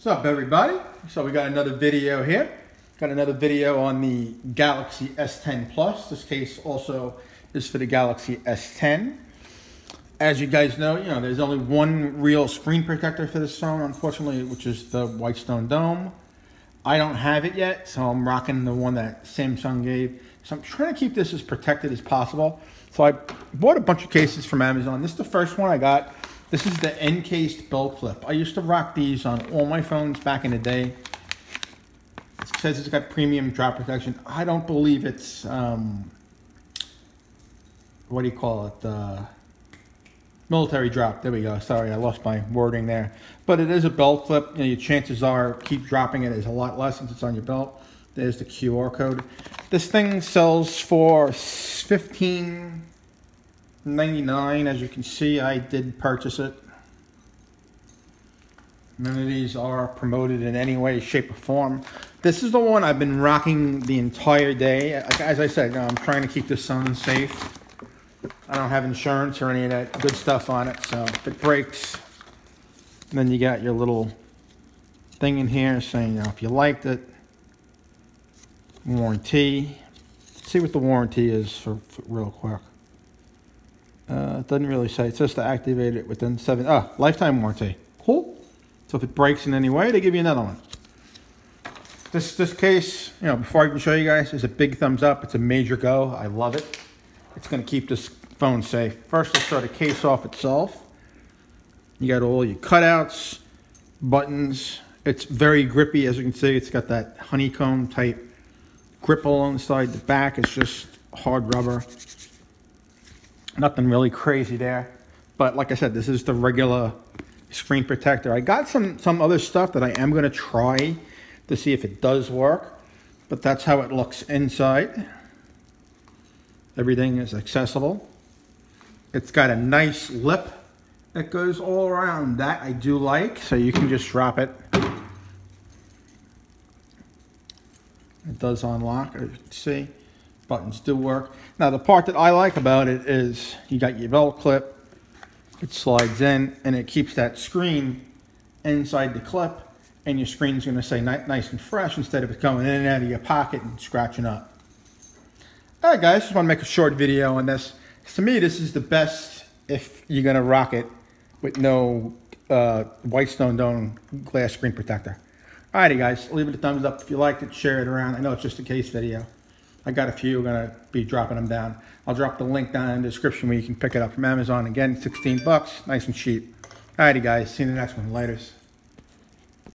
What's up, everybody? So we got another video here. Got another video on the Galaxy S10 Plus. This case also is for the Galaxy S10. As you guys know, there's only one real screen protector for this phone, unfortunately, which is the Whitestone Dome. I don't have it yet, so I'm rocking the one that Samsung gave. So I'm trying to keep this as protected as possible. So I bought a bunch of cases from Amazon. This is the first one I got. This is the Encased belt clip. I used to rock these on all my phones back in the day. It says it's got premium drop protection. I don't believe it's, what do you call it? Military drop. There we go. Sorry, I lost my wording there. But it is a belt clip. Your chances are keep dropping it is a lot less since it's on your belt. There's the QR code. This thing sells for $15.99. As you can see, I did purchase it. None of these are promoted in any way, shape, or form. This is the one I've been rocking the entire day. As I said, I'm trying to keep this phone safe. I don't have insurance or any of that good stuff on it, so if it breaks, then you got your little thing in here saying, if you liked it, warranty. Let's see what the warranty is for real quick. It doesn't really say. It says to activate it within lifetime warranty. Cool. So if it breaks in any way, they give you another one. This case, before I can show you guys, is a big thumbs up. It's a major go. I love it. It's going to keep this phone safe. First, let's start the case off itself. You got all your cutouts, buttons. It's very grippy, as you can see. It's got that honeycomb type grip along the side. The back is just hard rubber. Nothing really crazy there. But like I said, this is the regular screen protector. I got some other stuff that I am going to try to see if it does work. But that's how it looks inside. Everything is accessible. It's got a nice lip that goes all around. That I do like, so you can just drop it. It does unlock, as you can see. Buttons do work. Now, the part that I like about it is you got your belt clip. It slides in, and it keeps that screen inside the clip, and your screen's going to stay nice and fresh instead of it going in and out of your pocket and scratching up. All right, guys, just want to make a short video on this. To me, this is the best if you're going to rock it with no Whitestone Dome glass screen protector. All righty, guys, leave it a thumbs up if you liked it. Share it around. I know it's just a case video. I got a few. I'm going to be dropping them down. I'll drop the link down in the description where you can pick it up from Amazon. Again, 16 bucks. Nice and cheap. All righty, guys. See you in the next one. Laters.